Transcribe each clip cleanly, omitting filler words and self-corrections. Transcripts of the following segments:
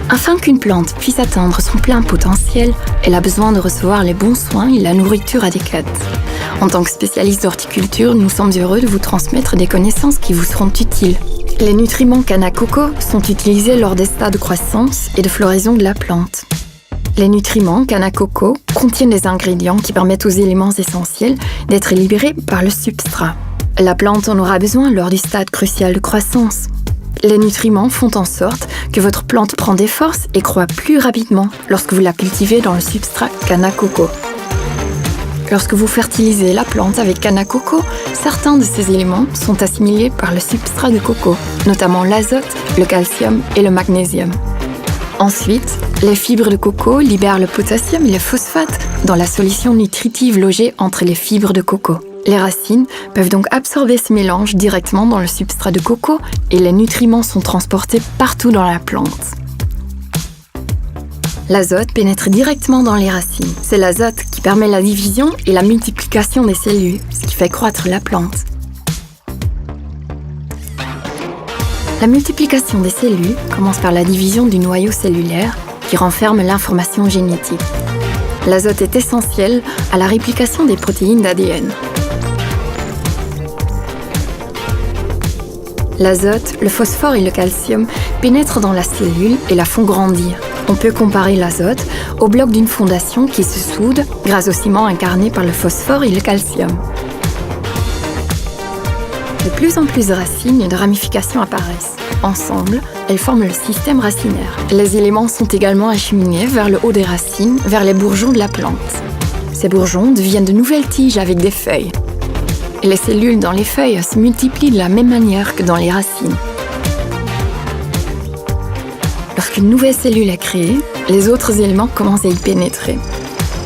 Afin qu'une plante puisse atteindre son plein potentiel, elle a besoin de recevoir les bons soins et la nourriture adéquate. En tant que spécialiste d'horticulture, nous sommes heureux de vous transmettre des connaissances qui vous seront utiles. Les nutriments canne à coco sont utilisés lors des stades de croissance et de floraison de la plante. Les nutriments canne à coco contiennent des ingrédients qui permettent aux éléments essentiels d'être libérés par le substrat. La plante en aura besoin lors du stade crucial de croissance. Les nutriments font en sorte que votre plante prend des forces et croît plus rapidement lorsque vous la cultivez dans le substrat canne à coco. Lorsque vous fertilisez la plante avec canne à coco, certains de ces éléments sont assimilés par le substrat de coco, notamment l'azote, le calcium et le magnésium. Ensuite, les fibres de coco libèrent le potassium et le phosphate dans la solution nutritive logée entre les fibres de coco. Les racines peuvent donc absorber ce mélange directement dans le substrat de coco et les nutriments sont transportés partout dans la plante. L'azote pénètre directement dans les racines. C'est l'azote qui permet la division et la multiplication des cellules, ce qui fait croître la plante. La multiplication des cellules commence par la division du noyau cellulaire qui renferme l'information génétique. L'azote est essentiel à la réplication des protéines d'ADN. L'azote, le phosphore et le calcium pénètrent dans la cellule et la font grandir. On peut comparer l'azote au bloc d'une fondation qui se soude grâce au ciment incarné par le phosphore et le calcium. De plus en plus de racines et de ramifications apparaissent. Ensemble, elles forment le système racinaire. Les éléments sont également acheminés vers le haut des racines, vers les bourgeons de la plante. Ces bourgeons deviennent de nouvelles tiges avec des feuilles. Et les cellules dans les feuilles se multiplient de la même manière que dans les racines. Lorsqu'une nouvelle cellule est créée, les autres éléments commencent à y pénétrer.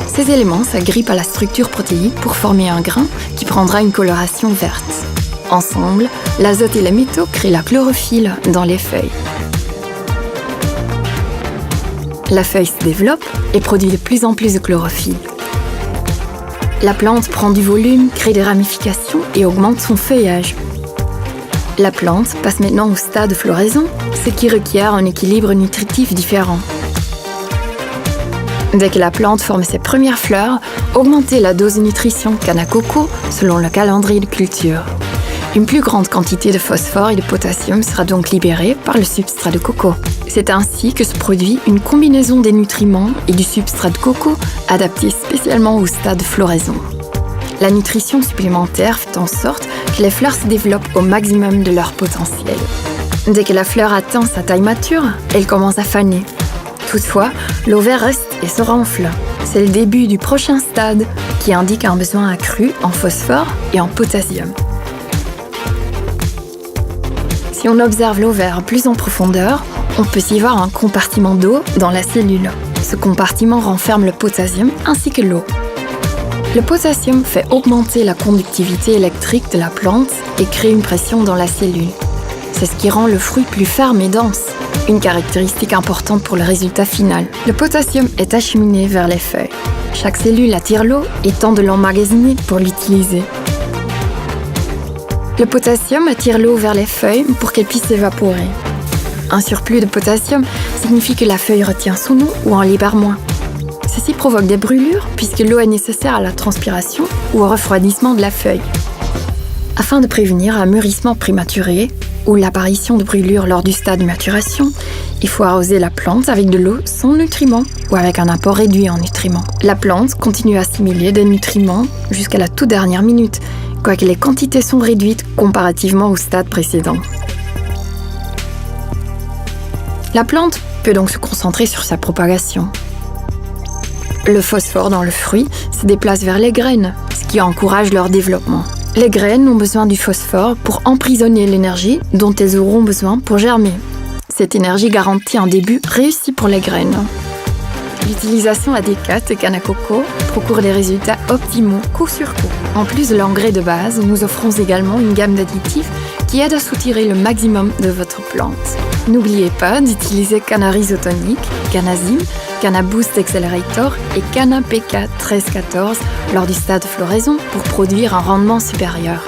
Ces éléments s'agrippent à la structure protéique pour former un grain qui prendra une coloration verte. Ensemble, l'azote et les métaux créent la chlorophylle dans les feuilles. La feuille se développe et produit de plus en plus de chlorophylle. La plante prend du volume, crée des ramifications et augmente son feuillage. La plante passe maintenant au stade de floraison, ce qui requiert un équilibre nutritif différent. Dès que la plante forme ses premières fleurs, augmentez la dose de nutrition canne à coco selon le calendrier de culture. Une plus grande quantité de phosphore et de potassium sera donc libérée par le substrat de coco. C'est ainsi que se produit une combinaison des nutriments et du substrat de coco adapté spécialement au stade de floraison. La nutrition supplémentaire fait en sorte que les fleurs se développent au maximum de leur potentiel. Dès que la fleur atteint sa taille mature, elle commence à faner. Toutefois, l'ovaire reste et se renfle. C'est le début du prochain stade qui indique un besoin accru en phosphore et en potassium. Si on observe l'ovaire plus en profondeur, on peut y voir un compartiment d'eau dans la cellule. Ce compartiment renferme le potassium ainsi que l'eau. Le potassium fait augmenter la conductivité électrique de la plante et crée une pression dans la cellule. C'est ce qui rend le fruit plus ferme et dense, une caractéristique importante pour le résultat final. Le potassium est acheminé vers les feuilles. Chaque cellule attire l'eau et tente de l'emmagasiner pour l'utiliser. Le potassium attire l'eau vers les feuilles pour qu'elles puissent s'évaporer. Un surplus de potassium signifie que la feuille retient son eau ou en libère moins. Ceci provoque des brûlures puisque l'eau est nécessaire à la transpiration ou au refroidissement de la feuille. Afin de prévenir un mûrissement prématuré ou l'apparition de brûlures lors du stade de maturation, il faut arroser la plante avec de l'eau sans nutriments ou avec un apport réduit en nutriments. La plante continue à assimiler des nutriments jusqu'à la toute dernière minute, quoique les quantités sont réduites comparativement au stade précédent. La plante peut donc se concentrer sur sa propagation. Le phosphore dans le fruit se déplace vers les graines, ce qui encourage leur développement. Les graines ont besoin du phosphore pour emprisonner l'énergie dont elles auront besoin pour germer. Cette énergie garantit un début réussi pour les graines. L'utilisation adéquate de canne à coco procure des résultats optimaux coup sur coup. En plus de l'engrais de base, nous offrons également une gamme d'additifs qui aident à soutirer le maximum de votre plante. N'oubliez pas d'utiliser Canna Rhizotonic, Canna Zym, Canna Boost Accelerator et Canna PK 1314 lors du stade de floraison pour produire un rendement supérieur.